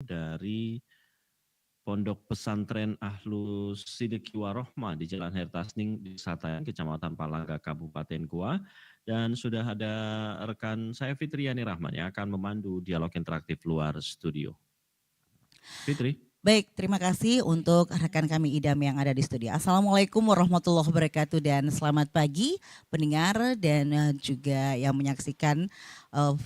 dari Pondok Pesantren Ahlus Sidiki Warohmah di Jalan Hertasning, Desa Tayan, Kecamatan Palangga, Kabupaten Goa. Dan sudah ada rekan saya Fitriani Rahman yang akan memandu dialog interaktif luar studio. Fitri. Baik, terima kasih untuk rekan kami Idam yang ada di studio. Assalamualaikum warahmatullahi wabarakatuh dan selamat pagi pendengar dan juga yang menyaksikan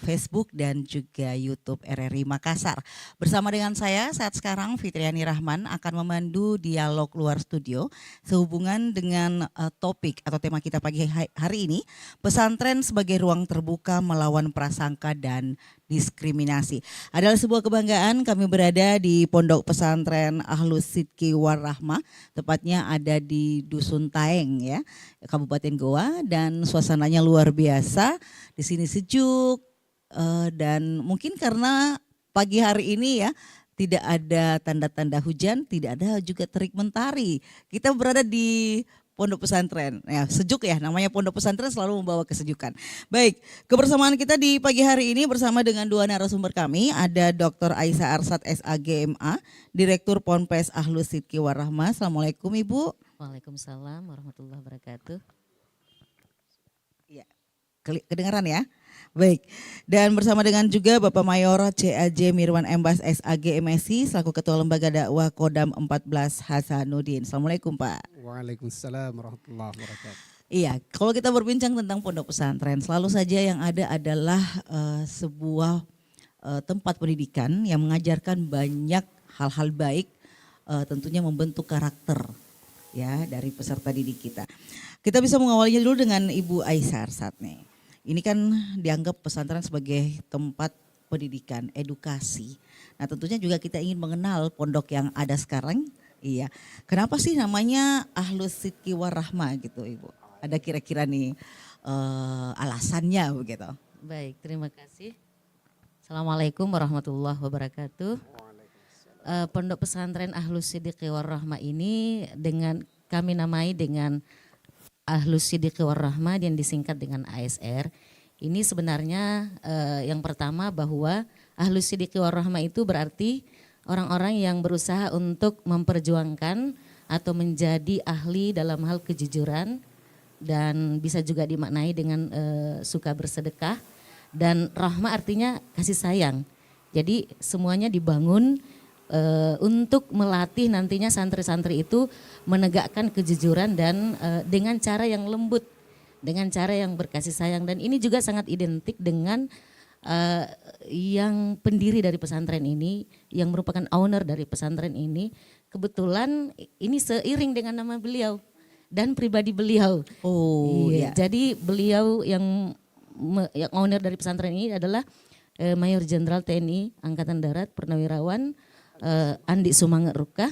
Facebook dan juga YouTube RRI Makassar. Bersama dengan saya saat sekarang Fitriani Rahman akan memandu dialog luar studio sehubungan dengan topik atau tema kita pagi hari ini, pesantren sebagai ruang terbuka melawan prasangka dan diskriminasi. Adalah sebuah kebanggaan kami berada di Pondok Pesantren Ahlus Sidki Warahmah, tepatnya ada di Dusun Taeng ya, Kabupaten Goa, dan suasananya luar biasa. Di sini sejuk dan mungkin karena pagi hari ini ya tidak ada tanda-tanda hujan, tidak ada juga terik mentari. Kita berada di Pondok Pesantren, ya sejuk ya, namanya Pondok Pesantren selalu membawa kesejukan. Baik, kebersamaan kita di pagi hari ini bersama dengan dua narasumber kami, ada Dr. Aisyah Arsad SAGMA, Direktur Ponpes Ahlus Sidki Warahmah. Assalamualaikum Ibu. Waalaikumsalam warahmatullahi wabarakatuh. Ya, kedengaran ya? Baik, dan bersama dengan juga Bapak Mayor CAJ Mirwan Embas SAG MSI selaku Ketua Lembaga Dakwah Kodam 14 Hasanuddin. Assalamualaikum Pak. Waalaikumsalam warahmatullahi wabarakatuh. Iya, kalau kita berbincang tentang pondok pesantren, selalu saja yang ada adalah sebuah tempat pendidikan yang mengajarkan banyak hal-hal baik, tentunya membentuk karakter ya dari peserta didik kita. Kita bisa mengawalinya dulu dengan Ibu Aisyah Arsad nih. Ini kan dianggap pesantren sebagai tempat pendidikan, edukasi. Nah tentunya juga kita ingin mengenal pondok yang ada sekarang. Iya, kenapa sih namanya Ahlus Sidki Warahmah gitu Ibu? Ada kira-kira nih alasannya begitu? Baik, terima kasih. Assalamualaikum warahmatullahi wabarakatuh. Pondok Pesantren Ahlus Sidiki Warahmah ini dengan kami namai dengan Ahlus Sidiki Warahmah yang disingkat dengan ASR. Ini sebenarnya yang pertama bahwa Ahlus Sidiki Warahmah itu berarti orang-orang yang berusaha untuk memperjuangkan atau menjadi ahli dalam hal kejujuran dan bisa juga dimaknai dengan suka bersedekah, dan rahmah artinya kasih sayang. Jadi semuanya dibangun untuk melatih nantinya santri-santri itu menegakkan kejujuran dan dengan cara yang lembut, dengan cara yang berkasih sayang. Dan ini juga sangat identik dengan yang pendiri dari pesantren ini, yang merupakan owner dari pesantren ini. Kebetulan ini seiring dengan nama beliau dan pribadi beliau. Oh iya. Jadi beliau yang owner dari pesantren ini adalah Mayor Jenderal TNI Angkatan Darat Purnawirawan Andi Sumanget Ruka.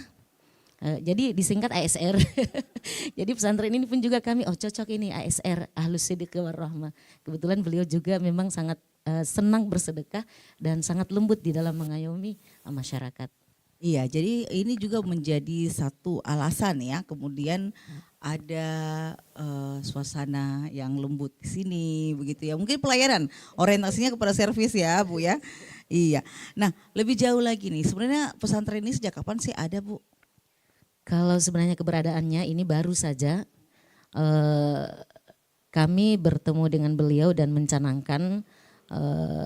Jadi disingkat ASR. Jadi pesantren ini pun juga kami cocok ini ASR, Ahlus Sidiki Warahmah. Kebetulan beliau juga memang sangat senang bersedekah dan sangat lembut di dalam mengayomi masyarakat. Iya, jadi ini juga menjadi satu alasan ya. Kemudian ada suasana yang lembut di sini, begitu ya. Mungkin pelayanan orientasinya kepada servis ya, Bu ya. Iya. Nah, lebih jauh lagi nih. Sebenarnya pesantren ini sejak kapan sih ada, Bu? Kalau sebenarnya keberadaannya ini baru saja kami bertemu dengan beliau dan mencanangkan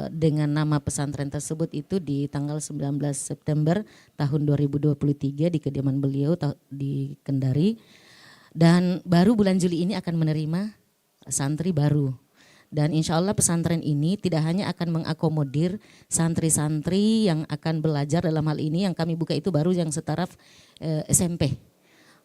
dengan nama pesantren tersebut itu di tanggal 19 September tahun 2023 di kediaman beliau di Kendari, dan baru bulan Juli ini akan menerima santri baru. Dan insya Allah pesantren ini tidak hanya akan mengakomodir santri-santri yang akan belajar dalam hal ini, yang kami buka itu baru yang setaraf SMP.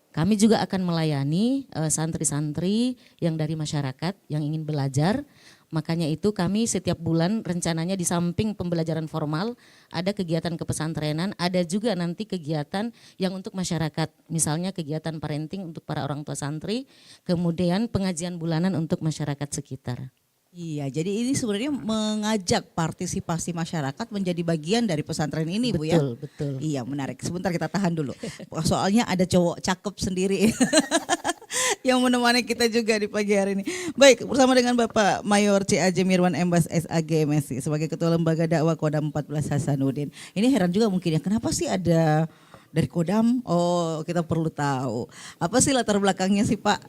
Kami juga akan melayani santri-santri yang dari masyarakat yang ingin belajar. Makanya itu kami setiap bulan rencananya di samping pembelajaran formal ada kegiatan kepesantrenan, ada juga nanti kegiatan yang untuk masyarakat. Misalnya kegiatan parenting untuk para orang tua santri, kemudian pengajian bulanan untuk masyarakat sekitar. Iya, jadi ini sebenarnya mengajak partisipasi masyarakat menjadi bagian dari pesantren ini, Bu Betul, ya. betul. Iya, menarik. Sebentar kita tahan dulu. Soalnya ada cowok cakep sendiri. yang menemani kita juga di pagi hari ini. Baik, bersama dengan Bapak Mayor C.A.J. Mirwan Embas SAG MSI sebagai Ketua Lembaga Dakwah Kodam 14 Hasanuddin. Ini heran juga mungkin ya, kenapa sih ada dari Kodam? Oh, kita perlu tahu. Apa sih latar belakangnya sih Pak?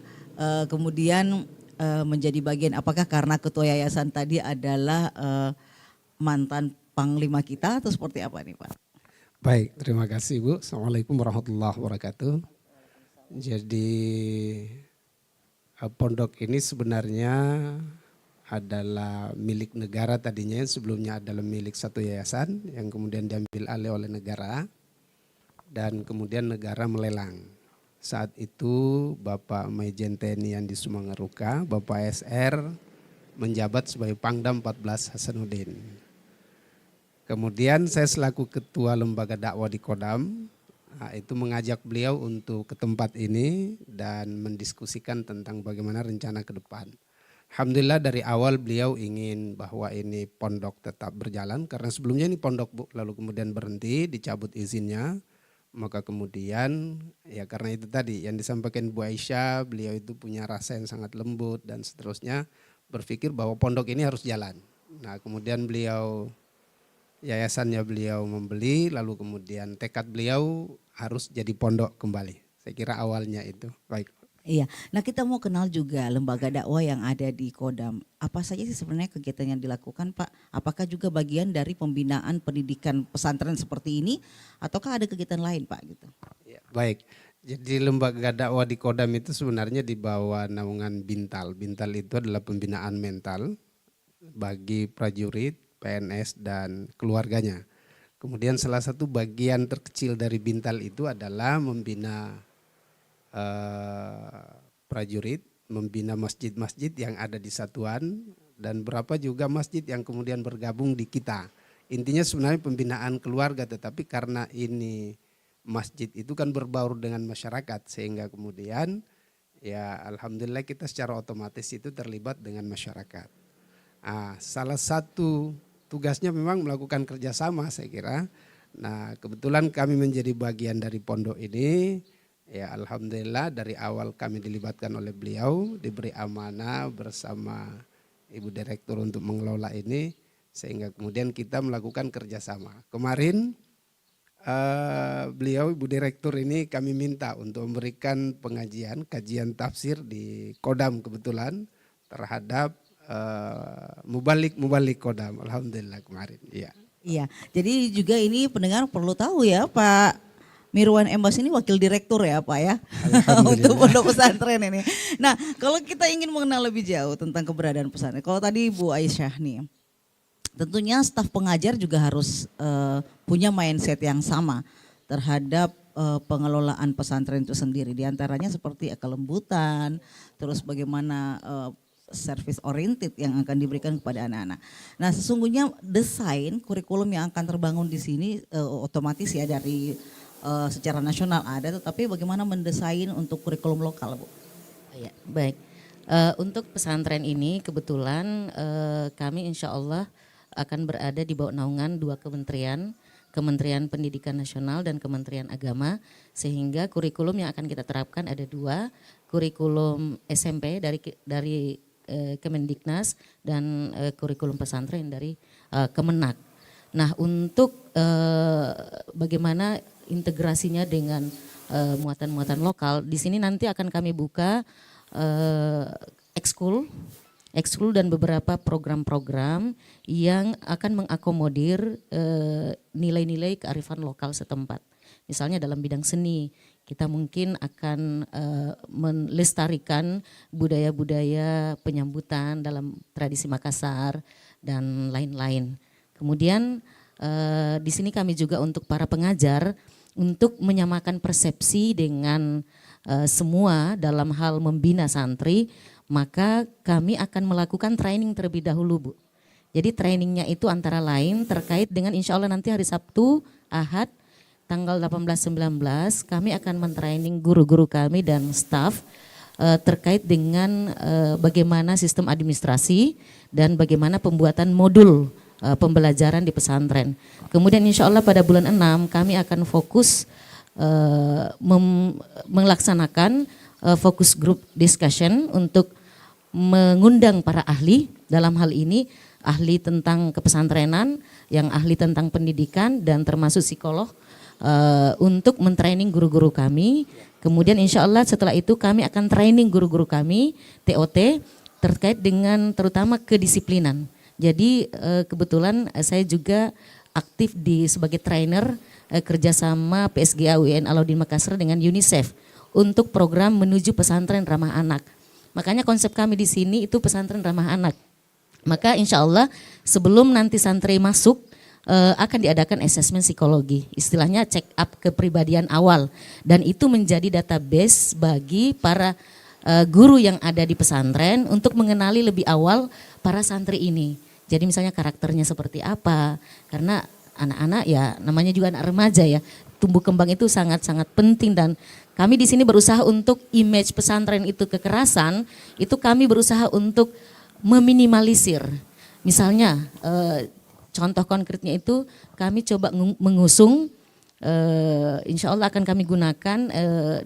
Kemudian menjadi bagian, apakah karena ketua yayasan tadi adalah mantan panglima kita atau seperti apa nih Pak? Baik, terima kasih Bu. Assalamualaikum warahmatullahi wabarakatuh. Jadi pondok ini sebenarnya adalah milik negara tadinya, sebelumnya adalah milik satu yayasan yang kemudian diambil alih oleh negara dan kemudian negara melelang. Saat itu Bapak Majen TNI Andi Sumangaruka, Bapak SR menjabat sebagai Pangdam 14 Hasanuddin. Kemudian saya selaku ketua lembaga dakwah di Kodam, itu mengajak beliau untuk ke tempat ini dan mendiskusikan tentang bagaimana rencana ke depan. Alhamdulillah dari awal beliau ingin bahwa ini pondok tetap berjalan karena sebelumnya ini pondok Bu, lalu kemudian berhenti, dicabut izinnya. Maka kemudian ya karena itu tadi yang disampaikan Bu Aisyah, beliau itu punya rasa yang sangat lembut dan seterusnya, berpikir bahwa pondok ini harus jalan. Nah kemudian yayasannya beliau membeli, lalu kemudian tekad beliau harus jadi pondok kembali. Saya kira awalnya itu. Baik. Iya, nah kita mau kenal juga lembaga dakwah yang ada di Kodam. Apa saja sih sebenarnya kegiatan yang dilakukan Pak? Apakah juga bagian dari pembinaan pendidikan pesantren seperti ini? Ataukah ada kegiatan lain Pak? Gitu. Ya, baik, jadi lembaga dakwah di Kodam itu sebenarnya di bawah naungan Bintal. Bintal itu adalah pembinaan mental bagi prajurit, PNS dan keluarganya. Kemudian salah satu bagian terkecil dari Bintal itu adalah membina prajurit, membina masjid-masjid yang ada di satuan dan berapa juga masjid yang kemudian bergabung di kita. Intinya sebenarnya pembinaan keluarga, tetapi karena ini masjid itu kan berbaur dengan masyarakat sehingga kemudian ya alhamdulillah kita secara otomatis itu terlibat dengan masyarakat. Salah satu tugasnya memang melakukan kerjasama saya kira. Nah kebetulan kami menjadi bagian dari pondok ini. Ya alhamdulillah dari awal kami dilibatkan oleh beliau, diberi amanah bersama Ibu Direktur untuk mengelola ini. Sehingga kemudian kita melakukan kerjasama. Kemarin beliau Ibu Direktur ini kami minta untuk memberikan kajian tafsir di Kodam kebetulan terhadap mubalik Kodam. Alhamdulillah kemarin. Iya. Iya, jadi juga ini pendengar perlu tahu ya Pak Mirwan Embas ini wakil direktur ya Pak ya untuk pondok pesantren ini. Nah kalau kita ingin mengenal lebih jauh tentang keberadaan pesantren, kalau tadi Bu Aisyah nih, tentunya staf pengajar juga harus punya mindset yang sama terhadap pengelolaan pesantren itu sendiri. Di antaranya seperti kelembutan, terus bagaimana service oriented yang akan diberikan kepada anak-anak. Nah sesungguhnya desain kurikulum yang akan terbangun di sini otomatis ya dari secara nasional ada, tetapi bagaimana mendesain untuk kurikulum lokal Bu? Ya, baik. Untuk pesantren ini kebetulan kami insya Allah akan berada di bawah naungan dua kementerian, Kementerian Pendidikan Nasional dan Kementerian Agama, sehingga kurikulum yang akan kita terapkan ada dua, kurikulum SMP dari Kemendiknas dan kurikulum pesantren dari Kemenak. Nah untuk bagaimana integrasinya dengan muatan-muatan lokal, di sini nanti akan kami buka ekskul dan beberapa program-program yang akan mengakomodir nilai-nilai kearifan lokal setempat. Misalnya dalam bidang seni, kita mungkin akan melestarikan budaya-budaya penyambutan dalam tradisi Makassar dan lain-lain. Kemudian di sini kami juga untuk para pengajar untuk menyamakan persepsi dengan semua dalam hal membina santri, maka kami akan melakukan training terlebih dahulu Bu. Jadi trainingnya itu antara lain terkait dengan insya Allah nanti hari Sabtu, Ahad, tanggal 18-19 kami akan mentraining guru-guru kami dan staf terkait dengan bagaimana sistem administrasi dan bagaimana pembuatan modul pembelajaran di pesantren. Kemudian insya Allah pada bulan 6 kami akan fokus melaksanakan focus group discussion untuk mengundang para ahli, dalam hal ini ahli tentang kepesantrenan, yang ahli tentang pendidikan dan termasuk psikolog, untuk mentraining guru-guru kami. Kemudian insya Allah setelah itu kami akan training guru-guru kami TOT terkait dengan terutama kedisiplinan. Jadi kebetulan saya juga aktif sebagai trainer kerjasama PSGA UIN Alauddin Makassar dengan UNICEF untuk program menuju pesantren ramah anak. Makanya konsep kami di sini itu pesantren ramah anak. Maka insya Allah sebelum nanti santri masuk akan diadakan asesmen psikologi, istilahnya check up kepribadian awal, dan itu menjadi database bagi para guru yang ada di pesantren untuk mengenali lebih awal para santri ini. Jadi misalnya karakternya seperti apa, karena anak-anak ya namanya juga anak remaja ya, tumbuh kembang itu sangat-sangat penting, dan kami di sini berusaha untuk image pesantren itu kekerasan, itu kami berusaha untuk meminimalisir. Misalnya contoh konkretnya itu kami coba mengusung, insya Allah akan kami gunakan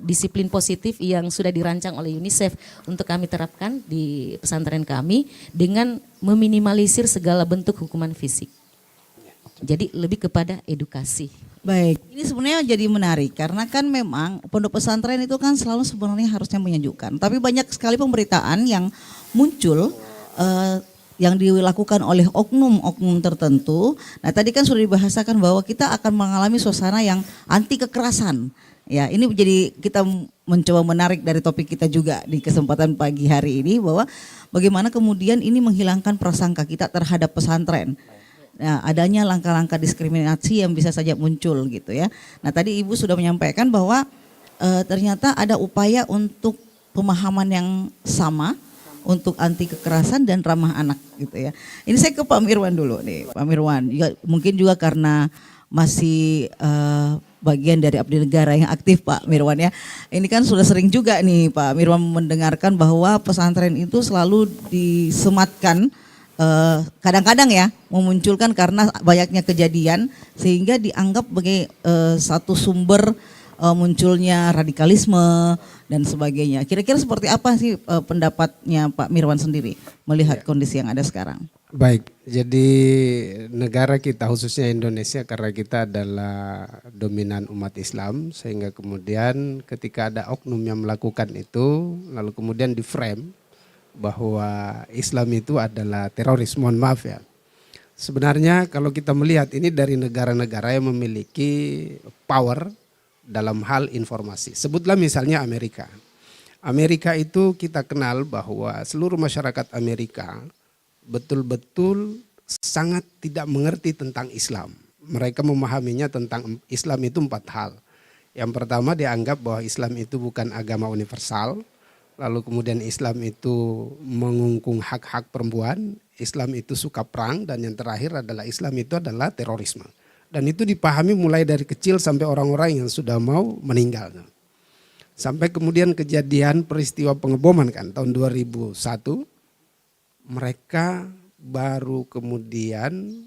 disiplin positif yang sudah dirancang oleh UNICEF untuk kami terapkan di pesantren kami dengan meminimalisir segala bentuk hukuman fisik. Jadi lebih kepada edukasi. Baik, ini sebenarnya jadi menarik karena kan memang pondok pesantren itu kan selalu sebenarnya harusnya menyejukkan. Tapi banyak sekali pemberitaan yang muncul yang dilakukan oleh oknum-oknum tertentu. Nah tadi kan sudah dibahasakan bahwa kita akan mengalami suasana yang anti kekerasan. Ya, ini jadi kita mencoba menarik dari topik kita juga di kesempatan pagi hari ini bahwa bagaimana kemudian ini menghilangkan prasangka kita terhadap pesantren. Nah, adanya langkah-langkah diskriminasi yang bisa saja muncul gitu ya. Nah tadi Ibu sudah menyampaikan bahwa ternyata ada upaya untuk pemahaman yang sama untuk anti kekerasan dan ramah anak gitu ya. Ini saya ke Pak Mirwan dulu nih, Pak Mirwan. Mungkin juga karena masih bagian dari abdi negara yang aktif Pak Mirwan ya. Ini kan sudah sering juga nih Pak Mirwan mendengarkan bahwa pesantren itu selalu disematkan kadang-kadang ya memunculkan karena banyaknya kejadian sehingga dianggap sebagai satu sumber munculnya radikalisme dan sebagainya. Kira-kira seperti apa sih pendapatnya Pak Mirwan sendiri melihat kondisi yang ada sekarang? Baik, jadi negara kita khususnya Indonesia karena kita adalah dominan umat Islam sehingga kemudian ketika ada oknum yang melakukan itu lalu kemudian di-frame bahwa Islam itu adalah teroris, mohon maaf ya. Sebenarnya kalau kita melihat ini dari negara-negara yang memiliki power dalam hal informasi. Sebutlah misalnya Amerika. Amerika itu kita kenal bahwa seluruh masyarakat Amerika betul-betul sangat tidak mengerti tentang Islam. Mereka memahaminya tentang Islam itu 4 hal. Yang pertama dianggap bahwa Islam itu bukan agama universal. Lalu kemudian Islam itu mengungkung hak-hak perempuan, Islam itu suka perang, dan yang terakhir adalah Islam itu adalah terorisme. Dan itu dipahami mulai dari kecil sampai orang-orang yang sudah mau meninggal. Sampai kemudian kejadian peristiwa pengeboman kan tahun 2001, mereka baru kemudian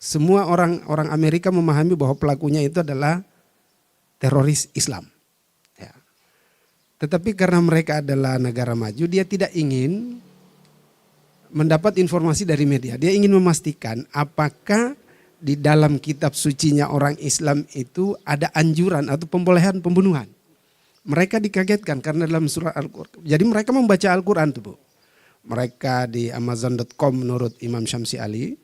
semua orang Amerika memahami bahwa pelakunya itu adalah teroris Islam. Tetapi karena mereka adalah negara maju, dia tidak ingin mendapat informasi dari media. Dia ingin memastikan apakah di dalam kitab sucinya orang Islam itu ada anjuran atau pembolehan pembunuhan. Mereka dikagetkan karena dalam surah Al-Quran. Jadi mereka membaca Al-Quran tuh Bu. Mereka di Amazon.com menurut Imam Syamsi Ali,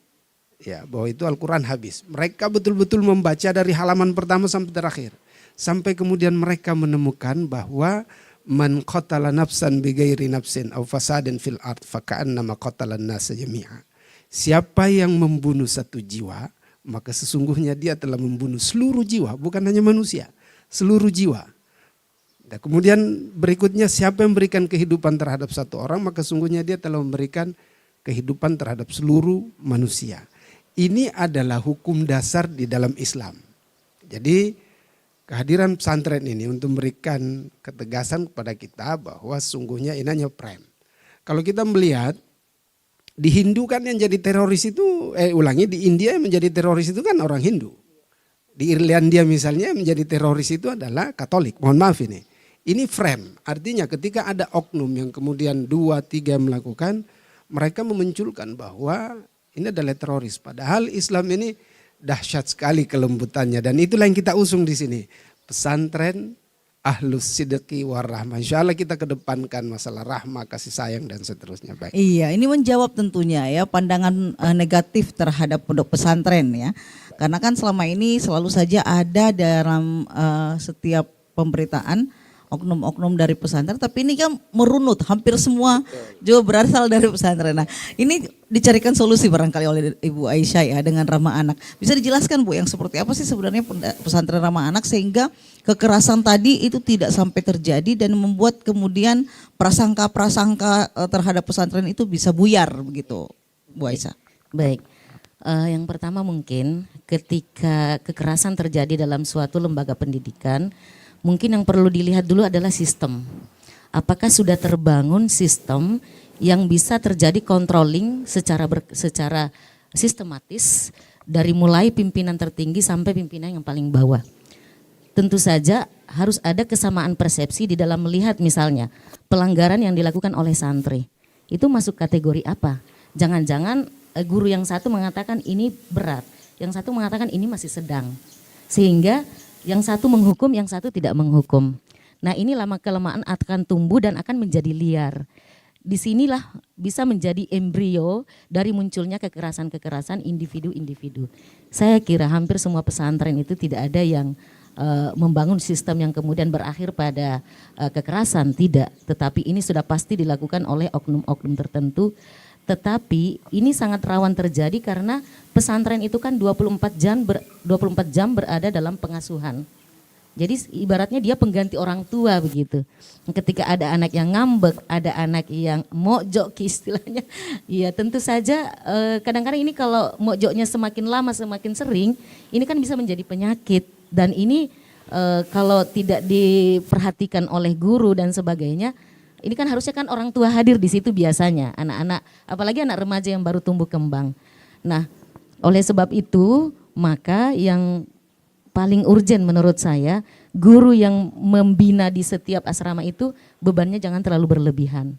ya bahwa itu Al-Quran habis. Mereka betul-betul membaca dari halaman pertama sampai terakhir. Sampai kemudian mereka menemukan bahwa man qatala nafsan bighairi nafsin aw fasadin fil ard faka'annama qatalan nasa jami'a. Siapa yang membunuh satu jiwa, maka sesungguhnya dia telah membunuh seluruh jiwa, bukan hanya manusia, seluruh jiwa. Dan kemudian berikutnya siapa yang memberikan kehidupan terhadap satu orang, maka sesungguhnya dia telah memberikan kehidupan terhadap seluruh manusia. Ini adalah hukum dasar di dalam Islam. Jadi kehadiran pesantren ini untuk memberikan ketegasan kepada kita bahwa sungguhnya ini hanya frame. Kalau kita melihat di Hindu kan yang jadi teroris itu, di India yang menjadi teroris itu kan orang Hindu. Di Irlandia misalnya yang menjadi teroris itu adalah Katolik, mohon maaf ini. Ini frame, artinya ketika ada oknum yang kemudian 2-3 melakukan, mereka memunculkan bahwa ini adalah teroris. Padahal Islam ini dahsyat sekali kelembutannya, dan itulah yang kita usung di sini. Pesantren Ahlus Sidqi Warahmah. Insya Allah kita kedepankan masalah rahmah, kasih sayang dan seterusnya. Baik. Iya, ini menjawab tentunya ya pandangan negatif terhadap pondok pesantren ya. Karena kan selama ini selalu saja ada dalam setiap pemberitaan oknum-oknum dari pesantren, tapi ini kan merunut, hampir semua juga berasal dari pesantren. Nah, ini dicarikan solusi barangkali oleh Ibu Aisyah ya dengan ramah anak. Bisa dijelaskan Bu yang seperti apa sih sebenarnya pesantren ramah anak sehingga kekerasan tadi itu tidak sampai terjadi dan membuat kemudian prasangka-prasangka terhadap pesantren itu bisa buyar begitu, Bu Aisyah. Baik, yang pertama mungkin ketika kekerasan terjadi dalam suatu lembaga pendidikan, mungkin yang perlu dilihat dulu adalah sistem. Apakah sudah terbangun sistem yang bisa terjadi controlling secara sistematis dari mulai pimpinan tertinggi sampai pimpinan yang paling bawah. Tentu saja harus ada kesamaan persepsi di dalam melihat misalnya pelanggaran yang dilakukan oleh santri. Itu masuk kategori apa? Jangan-jangan guru yang satu mengatakan ini berat, yang satu mengatakan ini masih sedang. Sehingga yang satu menghukum, yang satu tidak menghukum. Nah, ini lama-kelamaan akan tumbuh dan akan menjadi liar. Disinilah bisa menjadi embrio dari munculnya kekerasan-kekerasan individu-individu. Saya kira hampir semua pesantren itu tidak ada yang membangun sistem yang kemudian berakhir pada kekerasan, tidak. Tetapi ini sudah pasti dilakukan oleh oknum-oknum tertentu. Tetapi ini sangat rawan terjadi karena pesantren itu kan 24 jam berada dalam pengasuhan. Jadi ibaratnya dia pengganti orang tua begitu. Ketika ada anak yang ngambek, ada anak yang mojok istilahnya. Ya tentu saja kadang-kadang ini kalau mojoknya semakin lama semakin sering, ini kan bisa menjadi penyakit. Dan ini kalau tidak diperhatikan oleh guru dan sebagainya, ini kan harusnya kan orang tua hadir di situ biasanya, anak-anak, apalagi anak remaja yang baru tumbuh kembang. Nah, oleh sebab itu, maka yang paling urgen menurut saya, guru yang membina di setiap asrama itu bebannya jangan terlalu berlebihan.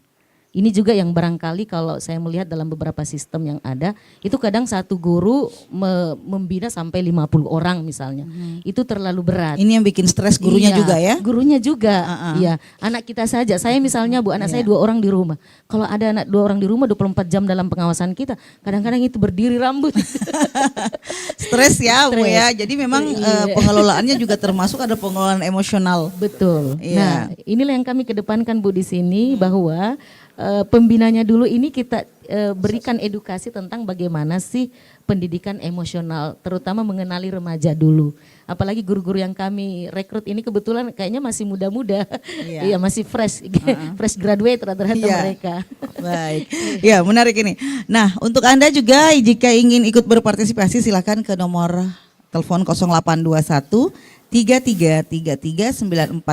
Ini juga yang barangkali kalau saya melihat dalam beberapa sistem yang ada, itu kadang satu guru membina sampai 50 orang misalnya. Itu terlalu berat. Ini yang bikin stres gurunya Iya, juga ya? Gurunya juga, iya. Anak kita saja, saya misalnya Bu, anak saya 2 orang di rumah. Kalau ada anak 2 orang di rumah 24 jam dalam pengawasan kita, kadang-kadang itu berdiri rambut. Stres ya Bu Stres. ya, jadi memang pengelolaannya juga termasuk ada pengelolaan emosional. Betul. Iya. Nah, inilah yang kami kedepankan Bu di sini bahwa pembinanya dulu ini kita berikan edukasi tentang bagaimana sih pendidikan emosional, terutama mengenali remaja dulu. Apalagi guru-guru yang kami rekrut ini kebetulan kayaknya masih muda-muda, iya masih fresh, fresh graduate rata-rata mereka. Baik, ya menarik ini. Nah untuk Anda juga jika ingin ikut berpartisipasi silakan ke nomor telepon 0821 33339440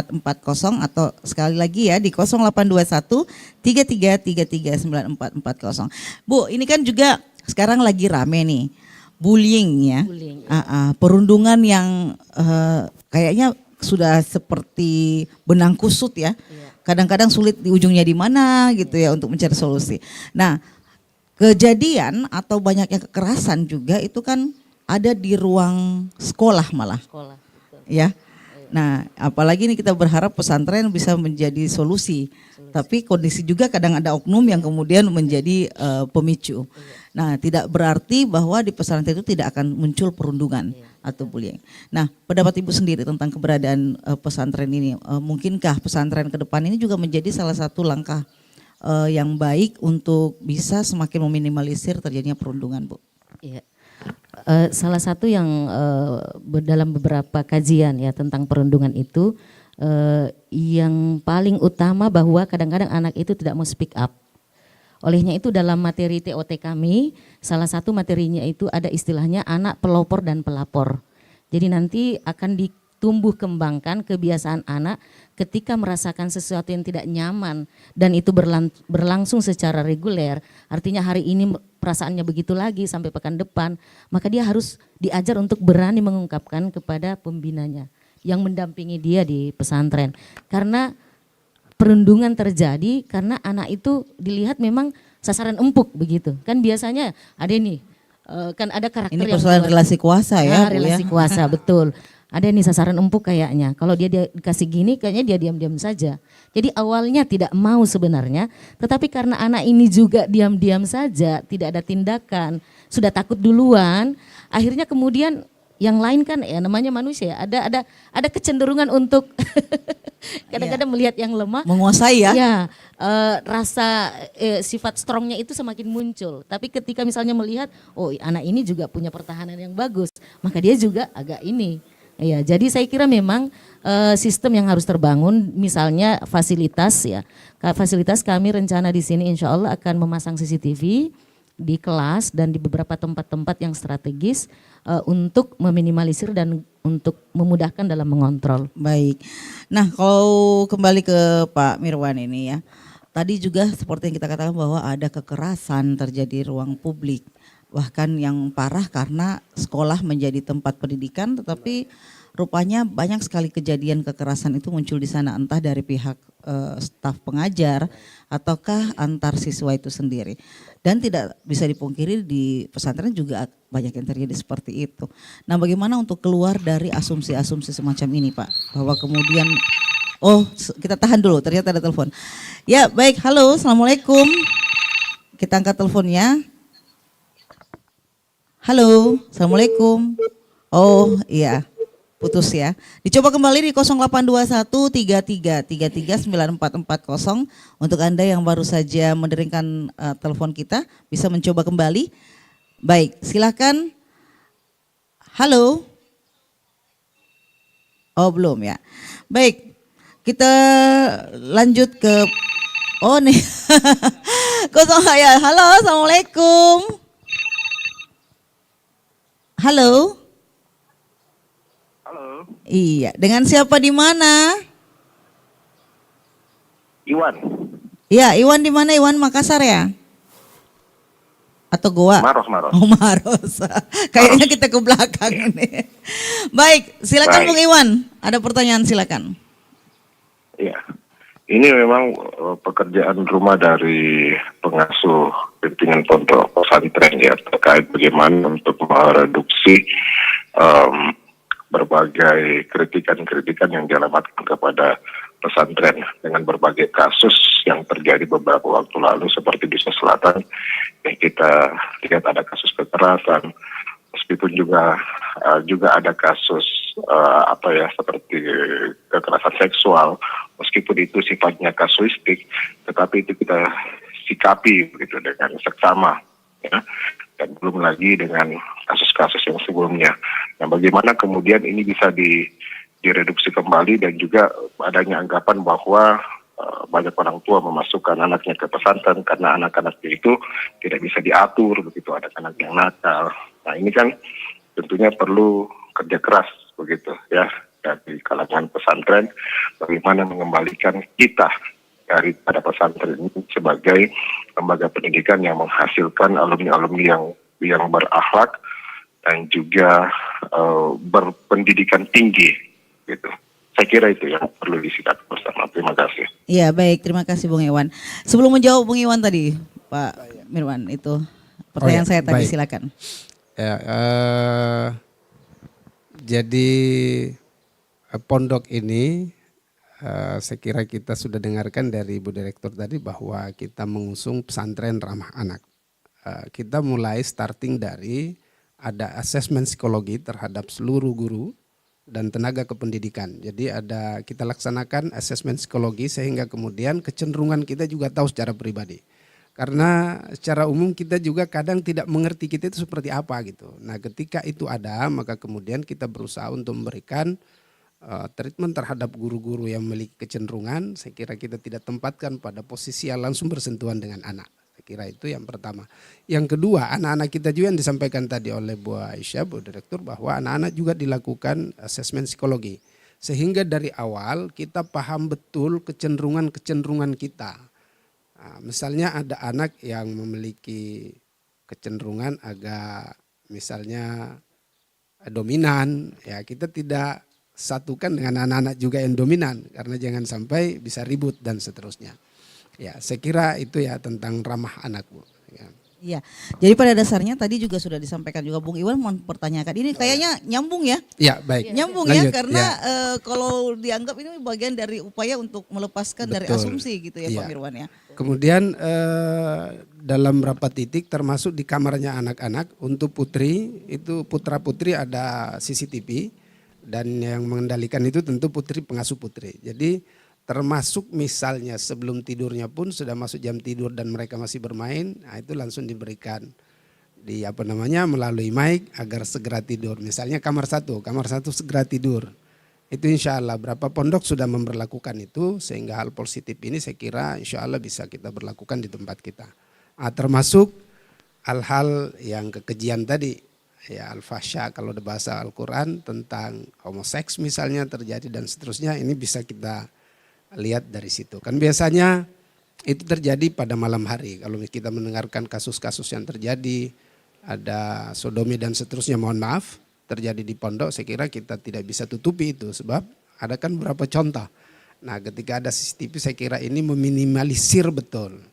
atau sekali lagi ya di 0821 33339440. Bu, ini kan juga sekarang lagi rame nih bullying ya. Bullying. Perundungan yang kayaknya sudah seperti benang kusut ya. Kadang-kadang sulit di ujungnya di mana gitu ya untuk mencari solusi. Nah, kejadian atau banyaknya kekerasan juga itu kan ada di ruang sekolah malah. Sekolah. Ya, nah apalagi ini kita berharap pesantren bisa menjadi solusi. Tapi kondisi juga kadang ada oknum yang kemudian menjadi pemicu. Nah tidak berarti bahwa di pesantren itu tidak akan muncul perundungan atau bullying. Nah pendapat Ibu sendiri tentang keberadaan pesantren ini, mungkinkah pesantren ke depan ini juga menjadi salah satu langkah yang baik untuk bisa semakin meminimalisir terjadinya perundungan, Bu? Iya. Salah satu yang dalam beberapa kajian ya tentang perundungan itu yang paling utama bahwa kadang-kadang anak itu tidak mau speak up. Olehnya itu dalam materi TOT kami salah satu materinya itu ada istilahnya anak pelopor dan pelapor. Jadi nanti akan ditumbuh kembangkan kebiasaan anak ketika merasakan sesuatu yang tidak nyaman dan itu berlangsung secara reguler, artinya hari ini perasaannya begitu lagi sampai pekan depan, maka dia harus diajar untuk berani mengungkapkan kepada pembinanya. yang mendampingi dia di pesantren. Karena perundungan terjadi karena anak itu dilihat memang sasaran empuk begitu. Kan biasanya ada nih, kan ada karakter Ini yang persoalan kuat. relasi kuasa ya, Bu, relasi ya. kuasa, betul. Ada nih sasaran empuk kayaknya. Kalau dia dikasih gini kayaknya dia diam-diam saja. Jadi awalnya tidak mau sebenarnya, tetapi karena anak ini juga diam-diam saja, tidak ada tindakan, sudah takut duluan, akhirnya kemudian yang lain kan ya namanya manusia, ada kecenderungan untuk kadang-kadang melihat yang lemah, Menguasai ya. ya, rasa sifat strongnya itu semakin muncul. Tapi ketika misalnya melihat, oh anak ini juga punya pertahanan yang bagus, maka dia juga agak ini. Ya, jadi saya kira memang sistem yang harus terbangun, misalnya fasilitas ya. Fasilitas kami rencana di sini insya Allah akan memasang CCTV di kelas dan di beberapa tempat-tempat yang strategis untuk meminimalisir dan untuk memudahkan dalam mengontrol. Baik. Nah, kalau kembali ke Pak Mirwan ini ya. Tadi juga seperti yang kita katakan bahwa ada kekerasan terjadi di ruang publik. Bahkan yang parah karena sekolah menjadi tempat pendidikan, tetapi rupanya banyak sekali kejadian kekerasan itu muncul di sana, entah dari pihak staf pengajar ataukah antar siswa itu sendiri. Dan tidak bisa dipungkiri di pesantren juga banyak yang terjadi seperti itu. Nah, bagaimana untuk keluar dari asumsi-asumsi semacam ini, Pak? Bahwa kemudian, kita tahan dulu, ternyata ada telepon. Ya, baik, halo, Assalamualaikum. Kita angkat teleponnya. Halo, Assalamualaikum. Oh iya, putus ya. Dicoba kembali di 082133339440 untuk Anda yang baru saja menderingkan telepon kita, bisa mencoba kembali. Baik, silakan. Halo. Oh belum ya. Baik, kita lanjut ke, oh nih. Halo, Assalamualaikum. Halo. Halo. Iya, dengan siapa di mana? Iwan. Ya, Iwan di mana? Iwan Makassar ya? Atau Goa? Maros. Oh, Maros. Kayaknya kita ke belakang ini. Baik, silakan Baik. Bung Iwan. Ada pertanyaan silakan. Iya. Ini memang pekerjaan rumah dari pengasuh pimpinan pondok pesantren ya, terkait bagaimana untuk mereduksi berbagai kritikan-kritikan yang dialamatkan kepada pesantren dengan berbagai kasus yang terjadi beberapa waktu lalu seperti di Sulawesi Selatan yang kita lihat ada kasus kekerasan, meskipun juga ada kasus seperti kekerasan seksual, meskipun itu sifatnya kasuistik, tetapi itu kita sikapi begitu dengan seksama, ya. Dan belum lagi dengan kasus-kasus yang sebelumnya. Nah, bagaimana kemudian ini bisa direduksi kembali dan juga adanya anggapan bahwa banyak orang tua memasukkan anaknya ke pesantren karena anak-anaknya itu tidak bisa diatur begitu, ada anak yang nakal. Nah, ini kan tentunya perlu kerja keras begitu ya dari kalangan pesantren, bagaimana mengembalikan kita daripada pesantren ini sebagai lembaga pendidikan yang menghasilkan alumni-alumni yang berakhlak dan juga berpendidikan tinggi gitu. Saya kira itu yang perlu disikat bersama. Terima kasih. Iya, baik, terima kasih Bung Iwan. Sebelum menjawab Bung Iwan tadi, Pak Mirwan, itu pertanyaan saya tadi, baik. silakan. Ya, jadi pondok ini saya kira kita sudah dengarkan dari Ibu Direktur tadi bahwa kita mengusung pesantren ramah anak. Kita mulai starting dari ada asesmen psikologi terhadap seluruh guru dan tenaga kependidikan. Jadi kita laksanakan asesmen psikologi sehingga kemudian kecenderungan kita juga tahu secara pribadi. Karena secara umum kita juga kadang tidak mengerti kita itu seperti apa gitu. Nah, ketika itu ada, maka kemudian kita berusaha untuk memberikan treatment terhadap guru-guru yang memiliki kecenderungan. Saya kira kita tidak tempatkan pada posisi yang langsung bersentuhan dengan anak. Saya kira itu yang pertama. Yang kedua, anak-anak kita juga yang disampaikan tadi oleh Bu Aisyah, Bu Direktur, bahwa anak-anak juga dilakukan asesmen psikologi. Sehingga dari awal kita paham betul kecenderungan-kecenderungan kita. Nah, misalnya ada anak yang memiliki kecenderungan agak misalnya dominan, ya kita tidak satukan dengan anak-anak juga yang dominan, karena jangan sampai bisa ribut dan seterusnya. Ya, saya kira itu ya tentang ramah anak, Bu. Ya. Iya, jadi pada dasarnya tadi juga sudah disampaikan juga Bung Iwan mempertanyakan ini kayaknya nyambung ya, Ya, baik. nyambung Lanjut, ya karena ya. kalau dianggap ini bagian dari upaya untuk melepaskan dari Betul. asumsi gitu ya Pak Iya. Mirwan ya. Kemudian dalam beberapa titik termasuk di kamarnya anak-anak untuk putri itu putra putri ada CCTV dan yang mengendalikan itu tentu putri pengasuh putri. Jadi termasuk misalnya sebelum tidurnya pun sudah masuk jam tidur dan mereka masih bermain, nah itu langsung diberikan di melalui mic agar segera tidur. Misalnya kamar satu segera tidur. Itu insya Allah berapa pondok sudah memberlakukan itu sehingga hal positif ini saya kira insya Allah bisa kita berlakukan di tempat kita. Termasuk hal-hal yang kekejian tadi, ya al-fahsya kalau di bahasa Al-Quran tentang homoseks misalnya terjadi dan seterusnya, ini bisa kita lihat dari situ. Kan biasanya itu terjadi pada malam hari. Kalau kita mendengarkan kasus-kasus yang terjadi, ada sodomi dan seterusnya, mohon maaf, terjadi di pondok, saya kira kita tidak bisa tutupi itu. Sebab ada kan beberapa contoh. Nah ketika ada CCTV saya kira ini meminimalisir betul.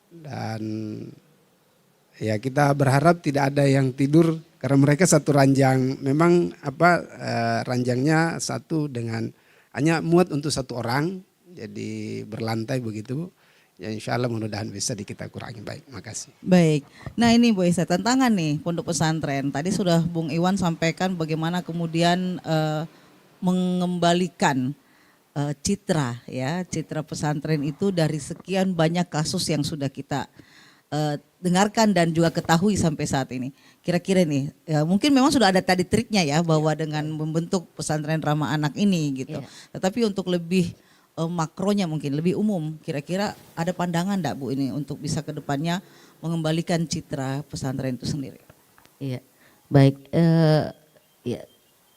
Dan ya kita berharap tidak ada yang tidur karena mereka satu ranjang. Memang ranjangnya satu dengan hanya muat untuk satu orang. Jadi berlantai begitu. Ya insya Allah mudah-mudahan bisa kita kurangi. Baik, makasih. Baik, nah ini Bu Isa tantangan nih pondok pesantren. Tadi sudah Bung Iwan sampaikan bagaimana kemudian mengembalikan citra pesantren itu dari sekian banyak kasus yang sudah kita dengarkan dan juga ketahui sampai saat ini. Kira-kira nih, mungkin memang sudah ada tadi triknya ya bahwa dengan membentuk pesantren ramah anak ini gitu. Tetapi untuk lebih makronya mungkin lebih umum, kira-kira ada pandangan enggak Bu ini untuk bisa ke depannya mengembalikan citra pesantren itu sendiri? Iya, baik. Ya,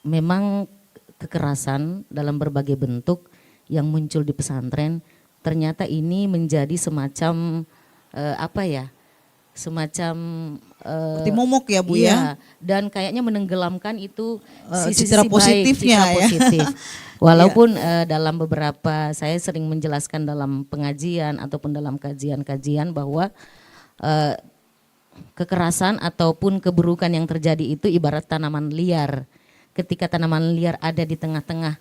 memang kekerasan dalam berbagai bentuk yang muncul di pesantren ternyata ini menjadi semacam semacam seperti momok ya Bu ya. Dan kayaknya menenggelamkan itu citra positifnya ya. Positif. Walaupun dalam beberapa saya sering menjelaskan dalam pengajian ataupun dalam kajian-kajian bahwa kekerasan ataupun keburukan yang terjadi itu ibarat tanaman liar. Ketika tanaman liar ada di tengah-tengah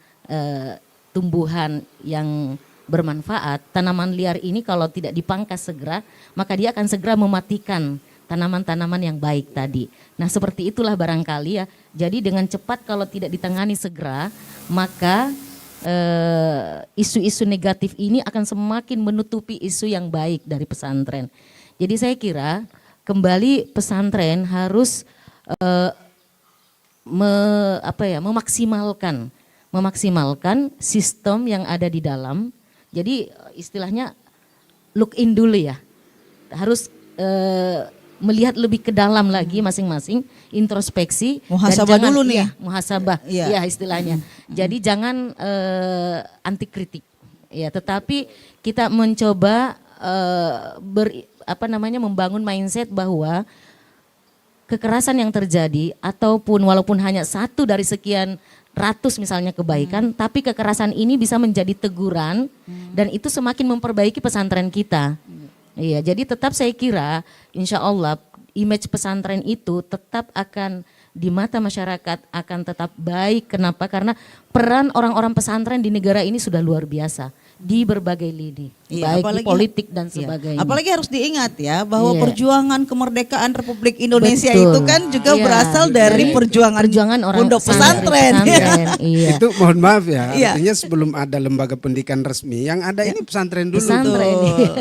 tumbuhan yang bermanfaat, tanaman liar ini kalau tidak dipangkas segera, maka dia akan segera mematikan tanaman-tanaman yang baik tadi. Nah seperti itulah barangkali ya. Jadi dengan cepat kalau tidak ditangani segera, maka isu-isu negatif ini akan semakin menutupi isu yang baik dari pesantren. Jadi saya kira kembali pesantren harus memaksimalkan sistem yang ada di dalam. Jadi istilahnya look in dulu ya. Harus melihat lebih ke dalam lagi masing-masing, introspeksi. Muhasabah dulu nih. Muhasabah, ya istilahnya. Jadi jangan anti kritik, ya. Tetapi kita mencoba membangun mindset bahwa kekerasan yang terjadi ataupun walaupun hanya satu dari sekian ratus misalnya kebaikan, tapi kekerasan ini bisa menjadi teguran dan itu semakin memperbaiki pesantren kita. Iya, jadi tetap saya kira insya Allah image pesantren itu tetap akan di mata masyarakat akan tetap baik. Kenapa? Karena peran orang-orang pesantren di negara ini sudah luar biasa di berbagai lini, baik di politik dan sebagainya. Apalagi harus diingat ya bahwa perjuangan kemerdekaan Republik Indonesia itu kan juga berasal dari perjuangan orang pondok pesantren. Iya. Itu mohon maaf ya, artinya sebelum ada lembaga pendidikan resmi, yang ada ini pesantren dulu.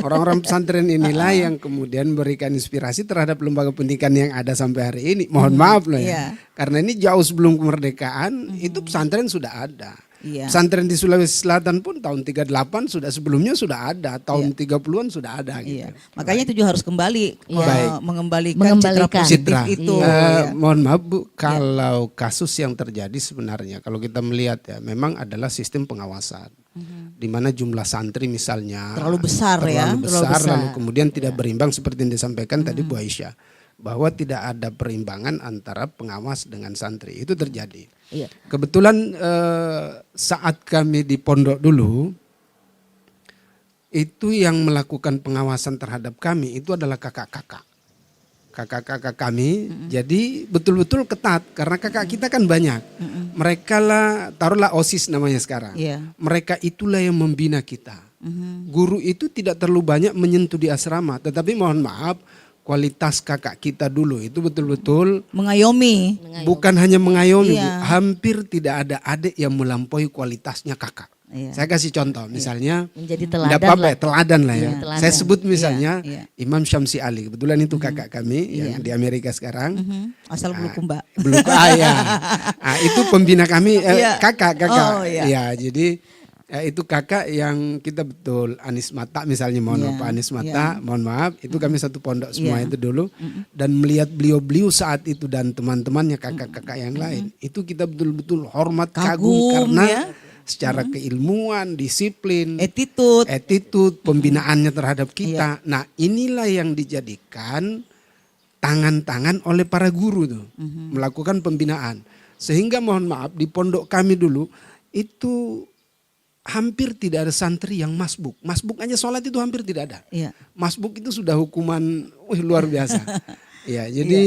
Orang-orang pesantren inilah yang kemudian memberikan inspirasi terhadap lembaga pendidikan yang ada sampai hari ini. Mohon maaf loh ya, karena ini jauh sebelum kemerdekaan itu pesantren sudah ada. Pesantren di Sulawesi Selatan pun tahun 38 sebelumnya sudah ada, tahun 30-an sudah ada gitu. Makanya itu juga harus kembali mengembalikan citra positif itu. Mohon maaf Bu, kalau kasus yang terjadi sebenarnya kalau kita melihat ya memang adalah sistem pengawasan. Di mana jumlah santri misalnya terlalu besar. Lalu kemudian tidak berimbang seperti yang disampaikan tadi Bu Aisyah. bahwa tidak ada perimbangan antara pengawas dengan santri. Itu terjadi. Iya. Kebetulan saat kami di pondok dulu, itu yang melakukan pengawasan terhadap kami itu adalah kakak-kakak. Kakak-kakak kami, jadi betul-betul ketat karena kakak kita kan banyak. Mereka lah, taruhlah OSIS namanya sekarang. Iya. Mereka itulah yang membina kita. Guru itu tidak terlalu banyak menyentuh di asrama, tetapi mohon maaf, kualitas kakak kita dulu itu betul-betul Mengayomi. bukan hanya mengayomi, Iya. Bu. Hampir tidak ada adik yang melampaui kualitasnya kakak. Iya. Saya kasih contoh, misalnya Menjadi tidak teladan apa-apa lah. ya, teladan lah ya. Iya, teladan. Saya sebut misalnya Iya, Imam Syamsi Ali, kebetulan itu kakak kami yang di Amerika sekarang. Asal Bulukumba. Belum ya. Itu pembina kami Iya. kakak. Oh, iya. Ya, jadi itu kakak yang kita betul Anis Mata misalnya, mohon Iya, maaf Pak Anis Mata, iya. mohon maaf, itu kami satu pondok semua Iya. itu dulu, dan melihat beliau-beliau saat itu dan teman-temannya kakak-kakak yang lain, itu kita betul-betul hormat, kagum Kagum, karena ya. secara keilmuan, disiplin, Attitude. pembinaannya terhadap Iya. kita. Nah, inilah yang dijadikan tangan-tangan oleh para guru tuh, melakukan pembinaan. Sehingga mohon maaf di pondok kami dulu itu hampir tidak ada santri yang masbuk. Masbuk aja sholat itu hampir tidak ada. Iya. Masbuk itu sudah hukuman luar biasa. Ya, jadi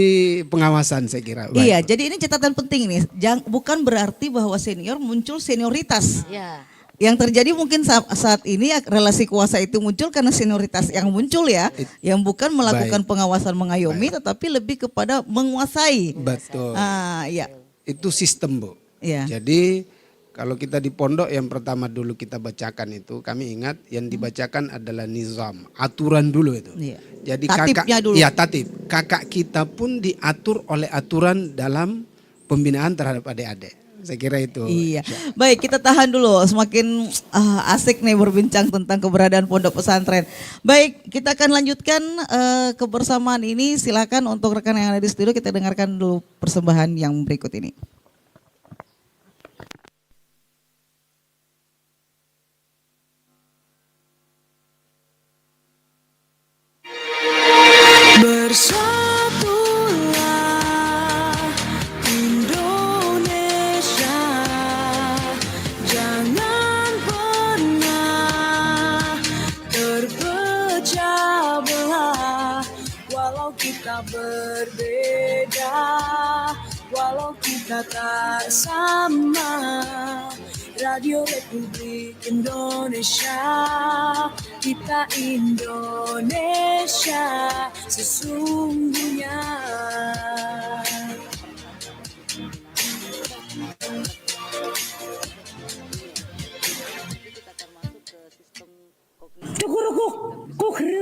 pengawasan saya kira. Baik. Iya, jadi ini catatan penting nih. Bukan berarti bahwa senior muncul senioritas. Ya. Yang terjadi mungkin saat ini ya, relasi kuasa itu muncul karena senioritas yang muncul ya, yang bukan melakukan pengawasan mengayomi, tetapi lebih kepada menguasai. Betul. Iya. Itu sistem, Bu. Iya. Jadi kalau kita di pondok yang pertama dulu kita bacakan itu, kami ingat yang dibacakan adalah nizam, aturan dulu itu. Iya. Jadi Tatibnya dulu. Iya, tatib. Kakak kita pun diatur oleh aturan dalam pembinaan terhadap adik-adik. Saya kira itu. Iya. Baik, kita tahan dulu. Semakin asik nih berbincang tentang keberadaan pondok pesantren. Baik, kita akan lanjutkan kebersamaan ini. Silakan untuk rekan yang ada di studio, kita dengarkan dulu persembahan yang berikut ini. Bersatulah Indonesia, jangan pernah terpecah belah. Walau kita berbeda, walau kita tak sama, Radio Republik Indonesia, kita Indonesia sesungguhnya.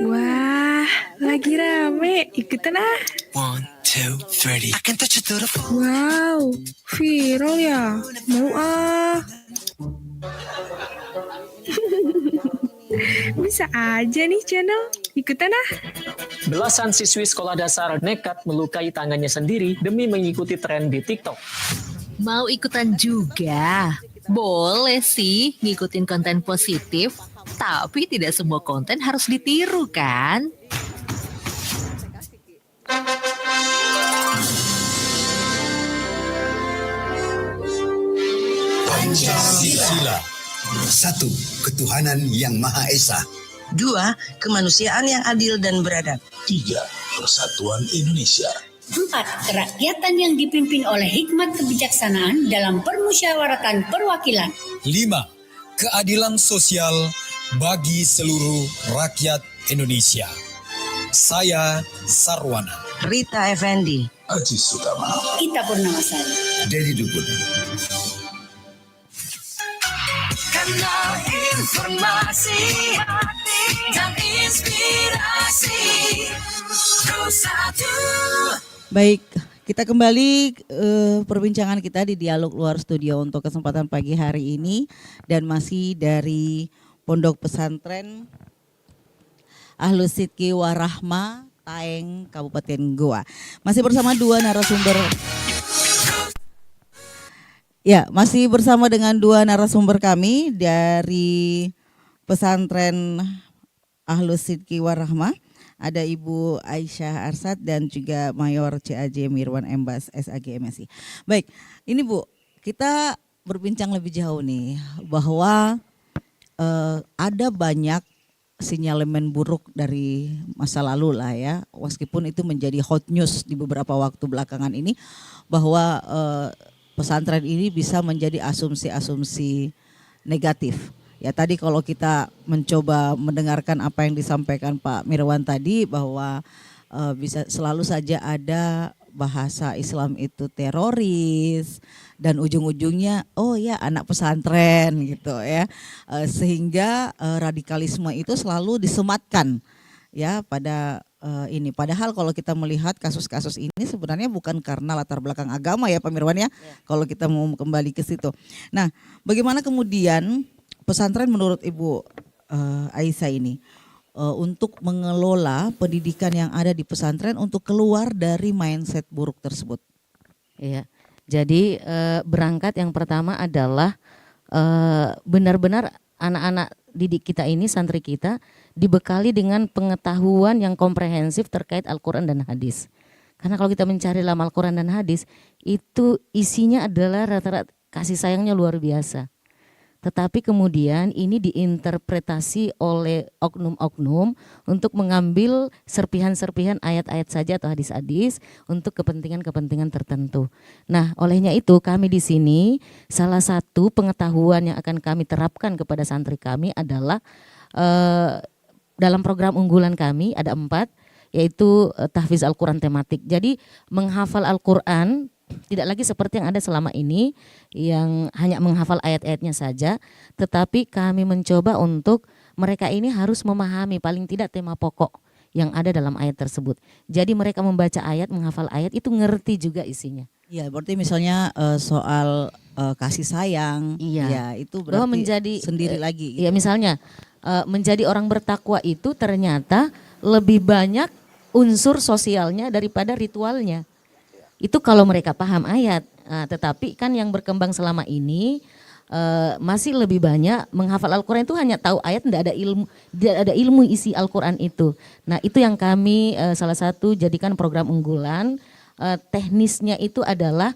Wah, lagi rame. Ikutan ah. 1, 2, 3. I can touch you to the floor. Wow, viral ya. Mau ah. Bisa aja nih channel. Ikutan ah. Belasan siswi sekolah dasar nekat melukai tangannya sendiri demi mengikuti tren di TikTok. Mau ikutan juga? Boleh sih ngikutin konten positif, tapi tidak semua konten harus ditiru kan? Pancasila. 1. Ketuhanan yang Maha Esa. 2. Kemanusiaan yang adil dan beradab. 3. Persatuan Indonesia. 4. Kerakyatan yang dipimpin oleh hikmat kebijaksanaan dalam permusyawaratan perwakilan. 5. Keadilan sosial bagi seluruh rakyat Indonesia. Saya Sarwana. Rita Effendi. Aji Sutama. Kita Purnamasari. Dedi Dukun. Kanal informasi dan inspirasi. Baik, kita kembali perbincangan kita di dialog luar studio untuk kesempatan pagi hari ini, dan masih dari Pondok Pesantren Ahlus Sidki Warahma Taeng Kabupaten Goa. Masih bersama dua narasumber. Ya, masih bersama dengan dua narasumber kami dari Pesantren Ahlus Sidki Warahma. ada Ibu Aisyah Arsad dan juga Mayor CAJ Mirwan Embas SAG MSI. Baik, ini Bu, kita berbincang lebih jauh nih bahwa ada banyak sinyalemen buruk dari masa lalu lah ya, meskipun itu menjadi hot news di beberapa waktu belakangan ini bahwa pesantren ini bisa menjadi asumsi-asumsi negatif. Ya tadi kalau kita mencoba mendengarkan apa yang disampaikan Pak Mirwan tadi bahwa bisa selalu saja ada bahasa Islam itu teroris dan ujung-ujungnya oh ya anak pesantren gitu ya, sehingga radikalisme itu selalu disematkan ya pada ini. Padahal kalau kita melihat kasus-kasus ini sebenarnya bukan karena latar belakang agama ya Pak Mirwan ya. Kalau kita mau kembali ke situ. Nah, bagaimana kemudian pesantren menurut Ibu Aisyah ini untuk mengelola pendidikan yang ada di pesantren untuk keluar dari mindset buruk tersebut? Iya. Jadi berangkat yang pertama adalah benar-benar anak-anak didik kita ini, santri kita dibekali dengan pengetahuan yang komprehensif terkait Al-Quran dan hadis. Karena kalau kita mencari dalam Al-Quran dan hadis itu isinya adalah rata-rata kasih sayangnya luar biasa. Tetapi kemudian ini diinterpretasi oleh oknum-oknum untuk mengambil serpihan-serpihan ayat-ayat saja atau hadis-hadis untuk kepentingan-kepentingan tertentu. Nah, olehnya itu kami di sini salah satu pengetahuan yang akan kami terapkan kepada santri kami adalah dalam program unggulan kami ada 4, yaitu tahfiz Al-Quran tematik. Jadi menghafal Al-Quran tidak lagi seperti yang ada selama ini yang hanya menghafal ayat-ayatnya saja, tetapi kami mencoba untuk mereka ini harus memahami paling tidak tema pokok yang ada dalam ayat tersebut. Jadi mereka membaca ayat, menghafal ayat itu ngerti juga isinya. Iya, berarti misalnya soal kasih sayang, iya, ya itu berarti menjadi sendiri lagi. Iya, misalnya menjadi orang bertakwa itu ternyata lebih banyak unsur sosialnya daripada ritualnya. Itu kalau mereka paham ayat. Nah, tetapi kan yang berkembang selama ini masih lebih banyak menghafal Al-Quran itu hanya tahu ayat, tidak ada ilmu isi Al-Quran itu. Nah, itu yang kami salah satu jadikan program unggulan. Teknisnya itu adalah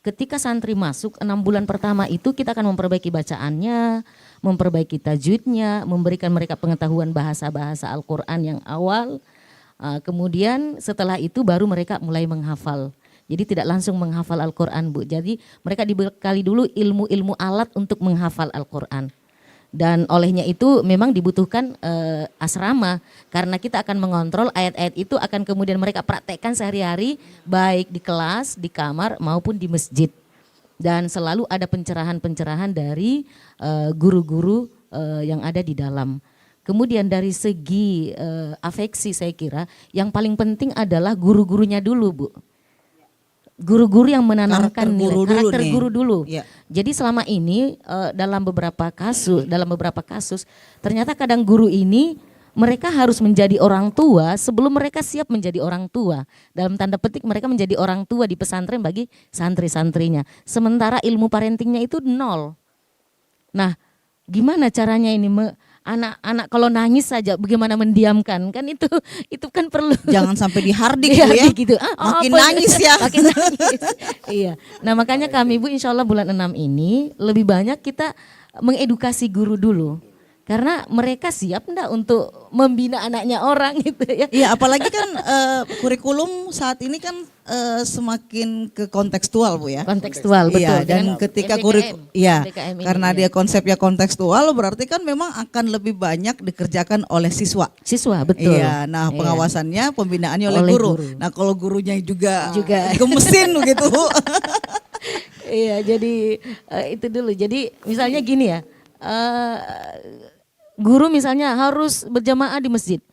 ketika santri masuk 6 bulan pertama itu kita akan memperbaiki bacaannya, memperbaiki tajwidnya, memberikan mereka pengetahuan bahasa-bahasa Al-Quran yang awal. Kemudian setelah itu baru mereka mulai menghafal. Jadi tidak langsung menghafal Al-Quran, Bu. Jadi mereka dibekali dulu ilmu-ilmu alat untuk menghafal Al-Quran. Dan olehnya itu memang dibutuhkan asrama. Karena kita akan mengontrol ayat-ayat itu akan kemudian mereka praktekkan sehari-hari baik di kelas, di kamar maupun di masjid. Dan selalu ada pencerahan-pencerahan dari guru-guru yang ada di dalam. Kemudian dari segi afeksi saya kira yang paling penting adalah guru-gurunya dulu, Bu. Guru-guru yang menanamkan karakter guru dulu. Ya. Jadi selama ini dalam beberapa kasus ternyata kadang guru ini mereka harus menjadi orang tua sebelum mereka siap menjadi orang tua. Dalam tanda petik mereka menjadi orang tua di pesantren bagi santri-santrinya. Sementara ilmu parentingnya itu 0. Nah, gimana caranya ini anak-anak kalau nangis saja bagaimana mendiamkan, kan itu kan perlu jangan sampai dihardik ya gitu. Makin nangis ya. Makin nangis. Iya. Nah, makanya kami Bu insya Allah bulan 6 ini lebih banyak kita mengedukasi guru dulu. Karena mereka siap enggak untuk membina anaknya orang gitu ya. Iya, apalagi kan kurikulum saat ini kan semakin ke kontekstual Bu ya. Kontekstual, betul. Iya, dan ketika karena dia konsepnya kontekstual berarti kan memang akan lebih banyak dikerjakan oleh siswa. Siswa, betul. Iya, nah pengawasannya, pembinaannya oleh guru. Nah kalau gurunya juga gemesin begitu. Iya, jadi itu dulu. Jadi misalnya gini ya, guru misalnya harus berjamaah di masjid,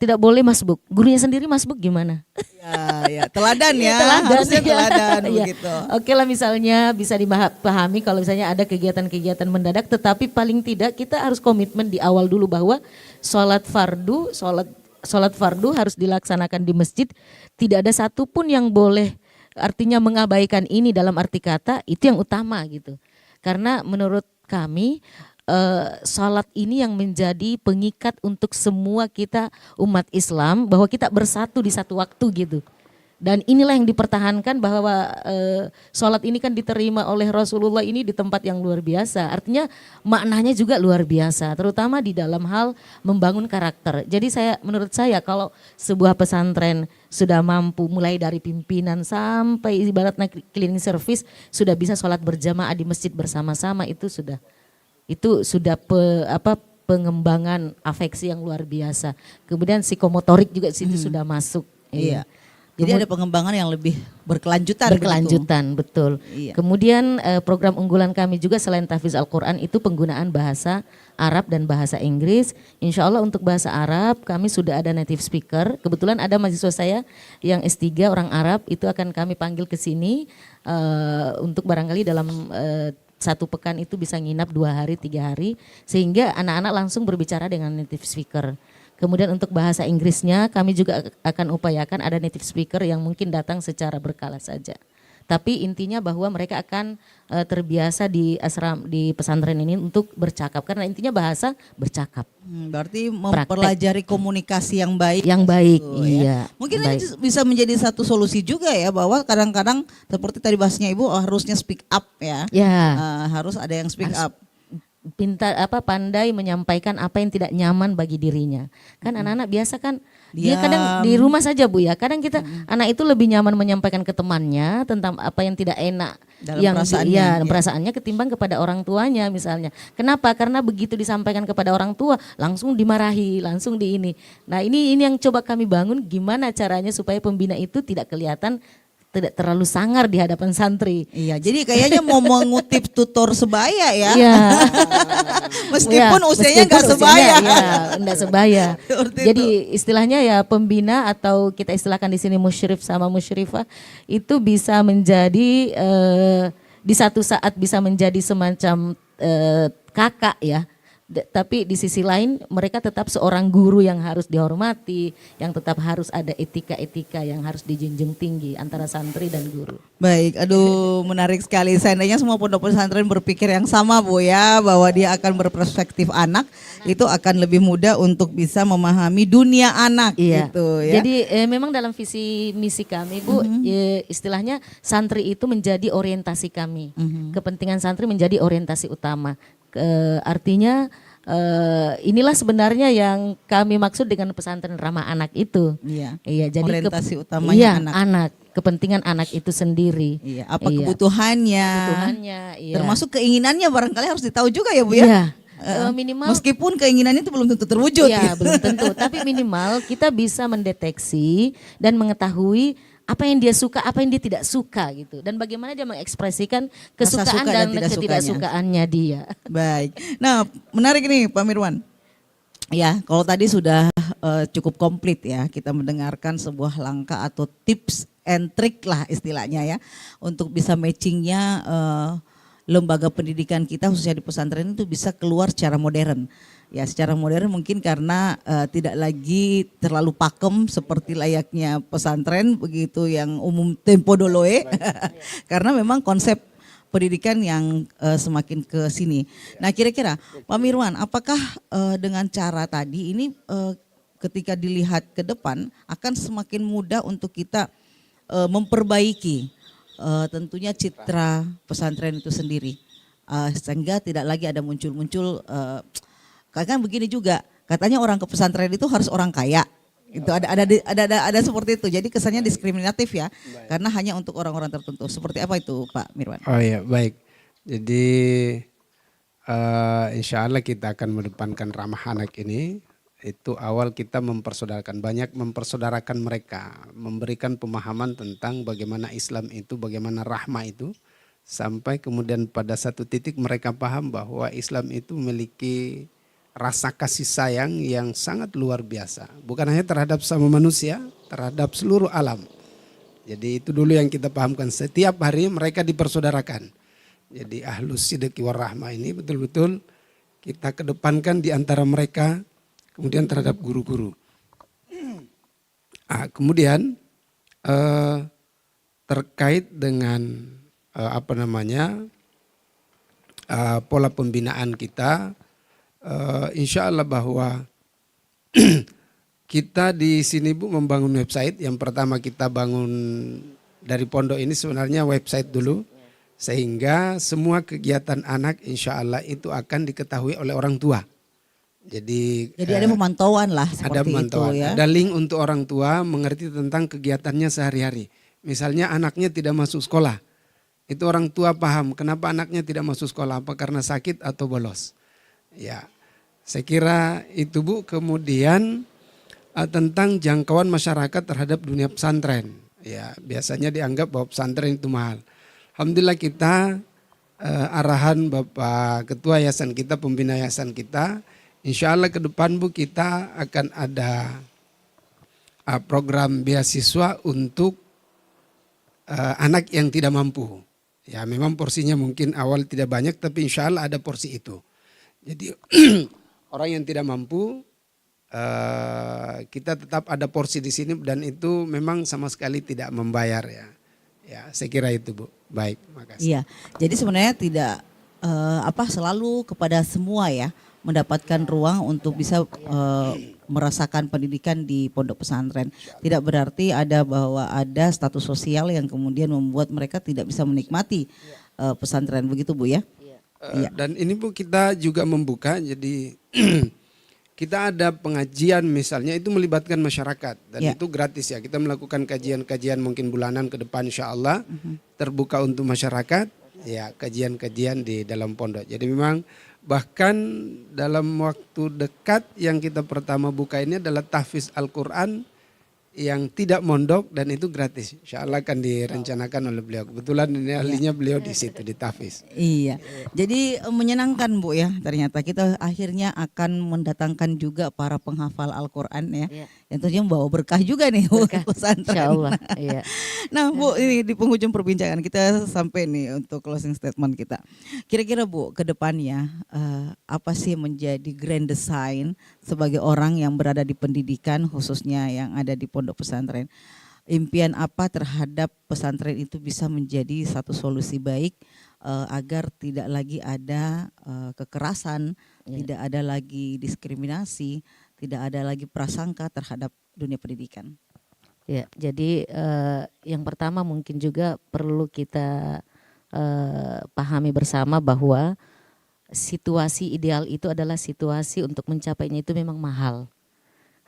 tidak boleh masbuk. Gurunya sendiri masbuk gimana? Ya, teladan ya, harusnya teladan begitu. Oke lah, misalnya bisa dipahami kalau misalnya ada kegiatan-kegiatan mendadak, tetapi paling tidak kita harus komitmen di awal dulu bahwa sholat fardu harus dilaksanakan di masjid. Tidak ada satupun yang boleh artinya mengabaikan ini dalam arti kata itu yang utama gitu. Karena menurut kami salat ini yang menjadi pengikat untuk semua kita umat Islam, bahwa kita bersatu di satu waktu gitu. Dan inilah yang dipertahankan, bahwa sholat ini kan diterima oleh Rasulullah ini di tempat yang luar biasa. Artinya maknanya juga luar biasa, terutama di dalam hal membangun karakter. Jadi menurut saya kalau sebuah pesantren sudah mampu mulai dari pimpinan sampai ibaratnya cleaning service sudah bisa sholat berjamaah di masjid bersama-sama, itu sudah pengembangan afeksi yang luar biasa. Kemudian psikomotorik juga situ sudah masuk. Iya. Jadi ada pengembangan yang lebih berkelanjutan. Berkelanjutan, betul. Iya. Kemudian program unggulan kami juga selain tahfiz Al-Quran itu penggunaan bahasa Arab dan bahasa Inggris. Insya Allah untuk bahasa Arab kami sudah ada native speaker. Kebetulan ada mahasiswa saya yang S3 orang Arab, itu akan kami panggil ke sini untuk barangkali dalam 1 pekan itu bisa nginap 2 hari, 3 hari. Sehingga anak-anak langsung berbicara dengan native speaker. Kemudian untuk bahasa Inggrisnya kami juga akan upayakan ada native speaker yang mungkin datang secara berkala saja. Tapi intinya bahwa mereka akan terbiasa di pesantren ini untuk bercakap, karena intinya bahasa bercakap. Berarti mempelajari komunikasi yang baik. Yang baik, gitu, iya. Ya. Mungkin ini bisa menjadi satu solusi juga ya, bahwa kadang-kadang seperti tadi bahasnya Ibu harusnya speak up ya. Harus ada yang speak up. Pandai menyampaikan apa yang tidak nyaman bagi dirinya. Kan anak-anak biasa kan dia kadang di rumah saja Bu ya. Kadang kita anak itu lebih nyaman menyampaikan ke temannya tentang apa yang tidak enak dalam perasaannya ketimbang kepada orang tuanya misalnya. Kenapa? Karena begitu disampaikan kepada orang tua langsung dimarahi, langsung di ini. Nah, ini yang coba kami bangun, gimana caranya supaya pembina itu tidak kelihatan tidak terlalu sangar di hadapan santri. Iya, jadi kayaknya mau mengutip tutor sebaya ya. Iya. Meskipun usianya nggak sebaya. Nggak sebaya. Jadi istilahnya ya pembina atau kita istilahkan di sini musyrif sama musyrifah itu bisa menjadi di satu saat bisa menjadi semacam kakak ya. Tapi di sisi lain mereka tetap seorang guru yang harus dihormati, yang tetap harus ada etika-etika yang harus dijunjung tinggi antara santri dan guru. Baik, aduh menarik sekali. Seandainya semua pondok pesantren berpikir yang sama Bu ya, bahwa dia akan berperspektif anak, itu akan lebih mudah untuk bisa memahami dunia anak gitu ya. Jadi memang dalam visi misi kami Bu, istilahnya santri itu menjadi orientasi kami. Kepentingan santri menjadi orientasi utama. Artinya inilah sebenarnya yang kami maksud dengan pesantren ramah anak itu. Iya, jadi orientasi utamanya anak, kepentingan anak itu sendiri. Iya, apa kebutuhannya, iya. Termasuk keinginannya barangkali harus ditahu juga ya Bu ya. Iya. Minimal meskipun keinginannya itu belum tentu terwujud. Iya, belum tentu, tapi minimal kita bisa mendeteksi dan mengetahui apa yang dia suka, apa yang dia tidak suka gitu. Dan bagaimana dia mengekspresikan kesukaan dan ketidaksukaannya dia. Baik. Nah, menarik nih Pak Mirwan. Ya, kalau tadi sudah cukup komplit ya, kita mendengarkan sebuah langkah atau tips and trick lah istilahnya ya, untuk bisa matchingnya lembaga pendidikan kita khususnya di pesantren itu bisa keluar secara modern. Ya, secara modern mungkin karena tidak lagi terlalu pakem seperti layaknya pesantren begitu yang umum tempo doloe. Karena memang konsep pendidikan yang semakin ke sini. Nah, kira-kira Pak Mirwan, apakah dengan cara tadi ini ketika dilihat ke depan akan semakin mudah untuk kita memperbaiki tentunya citra pesantren itu sendiri, sehingga tidak lagi ada muncul-muncul kan begini juga, katanya orang ke pesantren itu harus orang kaya. Itu ada seperti itu. Jadi kesannya diskriminatif ya. Karena hanya untuk orang-orang tertentu. Seperti apa itu Pak Mirwan? Oh iya, baik. Jadi insya Allah kita akan mendepankan ramah anak ini. Itu awal kita mempersaudarakan mereka, memberikan pemahaman tentang bagaimana Islam itu, bagaimana rahmah itu, sampai kemudian pada satu titik mereka paham bahwa Islam itu memiliki rasa kasih sayang yang sangat luar biasa. Bukan hanya terhadap sama manusia, terhadap seluruh alam. Jadi itu dulu yang kita pahamkan. Setiap hari mereka dipersaudarakan. Jadi ahlus sidqi war rahmah ini betul-betul kita kedepankan di antara mereka, kemudian terhadap guru-guru. Kemudian terkait dengan pola pembinaan kita, insya Allah bahwa kita di sini Bu membangun website. Yang pertama kita bangun dari pondok ini sebenarnya website dulu, sehingga semua kegiatan anak insya Allah itu akan diketahui oleh orang tua. Jadi ada pemantauan lah ada seperti pemantauan, itu ya. ada link untuk orang tua mengerti tentang kegiatannya sehari-hari. Misalnya anaknya tidak masuk sekolah, itu orang tua paham kenapa anaknya tidak masuk sekolah, apa karena sakit atau bolos. Ya, saya kira itu Bu. Kemudian tentang jangkauan masyarakat terhadap dunia pesantren. Ya, biasanya dianggap bahwa pesantren itu mahal. Alhamdulillah kita arahan Bapak Ketua Yayasan kita, pembina yayasan kita, insya Allah ke depan Bu kita akan ada program beasiswa untuk anak yang tidak mampu. Ya, memang porsinya mungkin awal tidak banyak, tapi insya Allah ada porsi itu. Jadi orang yang tidak mampu, kita tetap ada porsi di sini dan itu memang sama sekali tidak membayar ya. Ya, saya kira itu Bu. Baik, makasih. Iya, jadi sebenarnya tidak selalu kepada semua ya mendapatkan ruang untuk bisa merasakan pendidikan di pondok pesantren. Tidak berarti bahwa ada status sosial yang kemudian membuat mereka tidak bisa menikmati pesantren, begitu Bu ya? Iya. Dan ini Bu kita juga membuka, jadi kita ada pengajian misalnya itu melibatkan masyarakat dan itu gratis ya. Kita melakukan kajian-kajian mungkin bulanan ke depan insya Allah terbuka untuk masyarakat ya, kajian-kajian di dalam pondok. Jadi memang bahkan dalam waktu dekat yang kita pertama buka ini adalah tahfiz Al-Quran yang tidak mondok dan itu gratis. Insya Allah akan direncanakan oleh beliau. Kebetulan ini ahlinya beliau di situ di tahfiz. Iya, jadi menyenangkan Bu ya, ternyata kita akhirnya akan mendatangkan juga para penghafal Al-Quran ya. Yang tentunya membawa berkah juga nih pesantren. Insya Allah. Iya. Nah Bu, ini di penghujung perbincangan kita sampai nih untuk closing statement kita. Kira-kira Bu ke depannya apa sih menjadi grand design sebagai orang yang berada di pendidikan khususnya yang ada di pondok pesantren? Impian apa terhadap pesantren itu bisa menjadi satu solusi baik agar tidak lagi ada kekerasan, tidak ada lagi diskriminasi, tidak ada lagi prasangka terhadap dunia pendidikan. Ya, jadi yang pertama mungkin juga perlu kita pahami bersama bahwa situasi ideal itu adalah situasi untuk mencapainya itu memang mahal.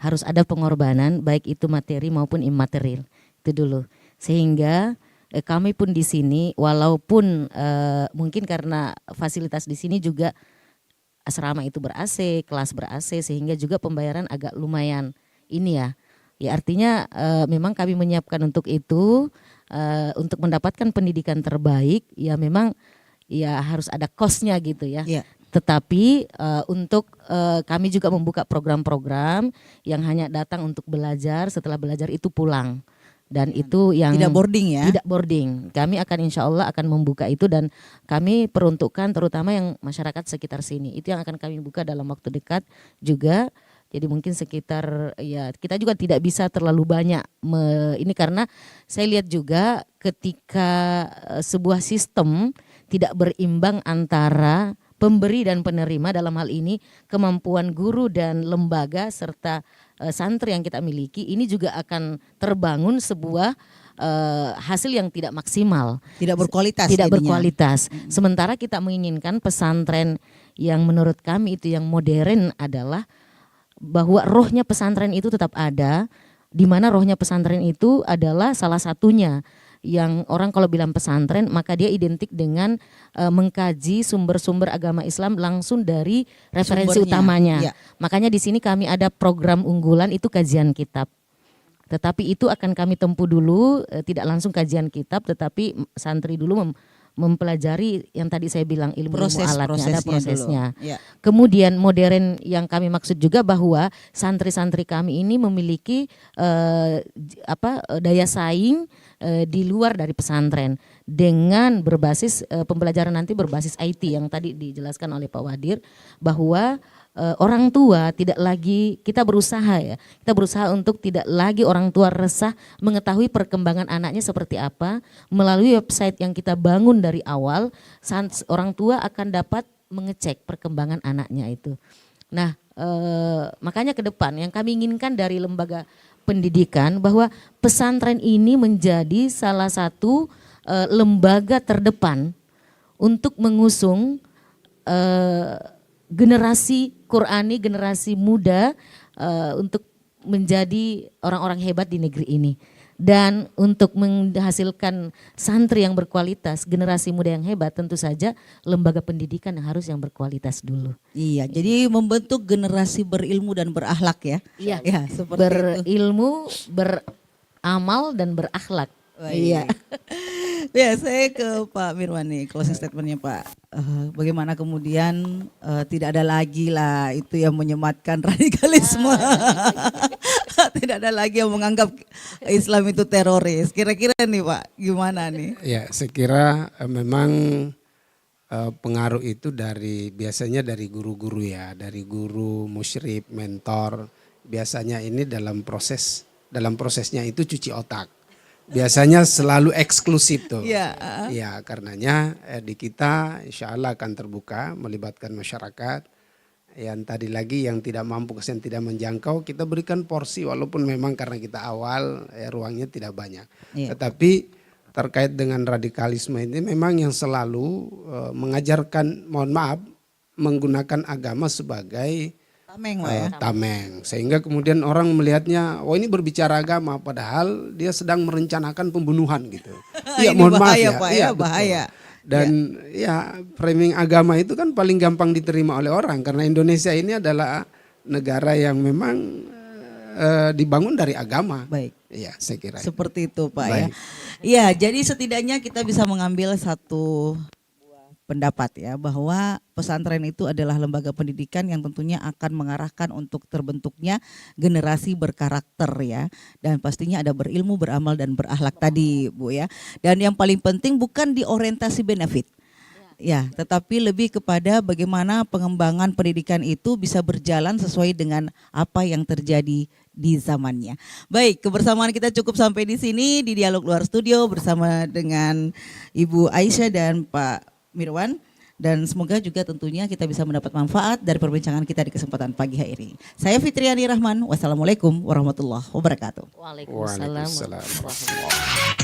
Harus ada pengorbanan baik itu materi maupun imaterial. Itu dulu. Sehingga kami pun di sini walaupun mungkin karena fasilitas di sini juga asrama itu ber-AC, kelas ber-AC sehingga juga pembayaran agak lumayan ini ya. Ya artinya memang kami menyiapkan untuk itu untuk mendapatkan pendidikan terbaik ya memang ya harus ada cost-nya gitu ya. Yeah. Tetapi untuk kami juga membuka program-program yang hanya datang untuk belajar, setelah belajar itu pulang. Dan itu yang tidak boarding ya? Tidak boarding. Kami akan insya Allah akan membuka itu dan kami peruntukkan terutama yang masyarakat sekitar sini. Itu yang akan kami buka dalam waktu dekat juga. Jadi mungkin sekitar ya kita juga tidak bisa terlalu banyak ini karena saya lihat juga ketika sebuah sistem tidak berimbang antara pemberi dan penerima dalam hal ini kemampuan guru dan lembaga serta santri yang kita miliki ini juga akan terbangun sebuah hasil yang tidak maksimal, tidak berkualitas. Tidak berkualitas. Sementara kita menginginkan pesantren yang menurut kami itu yang modern adalah bahwa rohnya pesantren itu tetap ada, di mana rohnya pesantren itu adalah salah satunya yang orang kalau bilang pesantren maka dia identik dengan mengkaji sumber-sumber agama Islam langsung dari referensi utamanya. Ya. Makanya di sini kami ada program unggulan itu kajian kitab. Tetapi itu akan kami tempuh dulu, tidak langsung kajian kitab, tetapi santri dulu mempelajari yang tadi saya bilang ilmu alatnya, ada prosesnya. Ya. Kemudian modern yang kami maksud juga bahwa santri-santri kami ini memiliki daya saing di luar dari pesantren dengan berbasis pembelajaran nanti berbasis IT yang tadi dijelaskan oleh Pak Wadir, bahwa orang tua tidak lagi, kita berusaha untuk tidak lagi orang tua resah mengetahui perkembangan anaknya seperti apa. Melalui website yang kita bangun dari awal, orang tua akan dapat mengecek perkembangan anaknya itu. Nah, makanya ke depan yang kami inginkan dari lembaga pendidikan bahwa pesantren ini menjadi salah satu lembaga terdepan untuk mengusung generasi Qurani, generasi muda untuk menjadi orang-orang hebat di negeri ini. Dan untuk menghasilkan santri yang berkualitas, generasi muda yang hebat, tentu saja lembaga pendidikan yang berkualitas dulu. Iya, jadi membentuk generasi berilmu dan berakhlak ya. Iya, ya, seperti berilmu, beramal dan berakhlak. Iya. Ya, saya ke Pak Mirwan nih, closing statementnya Pak. Bagaimana kemudian tidak ada lagi lah itu yang menyematkan radikalisme. Tidak ada lagi yang menganggap Islam itu teroris. Kira-kira nih Pak, gimana nih? Ya, saya kira memang pengaruh itu biasanya dari guru-guru ya, dari guru, musyrif, mentor. Biasanya ini dalam prosesnya itu cuci otak. Biasanya selalu eksklusif tuh. Iya. Ya, karenanya di kita insya Allah akan terbuka melibatkan masyarakat. Yang tadi lagi yang tidak mampu, yang tidak menjangkau, kita berikan porsi walaupun memang karena kita awal ruangnya tidak banyak. Iya. Tetapi terkait dengan radikalisme ini memang yang selalu mengajarkan, mohon maaf, menggunakan agama sebagai Tameng Pak ya. tameng, sehingga kemudian orang melihatnya, oh ini berbicara agama, padahal dia sedang merencanakan pembunuhan gitu. Iya, mohon maaf ya, Pak, iya, bahaya. Dan ya framing agama itu kan paling gampang diterima oleh orang karena Indonesia ini adalah negara yang memang dibangun dari agama. Baik. Iya, saya kira. Seperti itu Pak Baik. ya. Iya, jadi setidaknya kita bisa mengambil satu pendapat ya bahwa pesantren itu adalah lembaga pendidikan yang tentunya akan mengarahkan untuk terbentuknya generasi berkarakter ya, dan pastinya ada berilmu, beramal dan berakhlak tadi Bu ya. Dan yang paling penting bukan di orientasi benefit. Ya, tetapi lebih kepada bagaimana pengembangan pendidikan itu bisa berjalan sesuai dengan apa yang terjadi di zamannya. Baik, kebersamaan kita cukup sampai di sini di Dialog Luar Studio bersama dengan Ibu Aisyah dan Pak Mirwan, dan semoga juga tentunya kita bisa mendapat manfaat dari perbincangan kita di kesempatan pagi hari ini. Saya Fitriani Rahman, wassalamualaikum warahmatullahi wabarakatuh. Waalaikumsalam warahmatullahi wabarakatuh.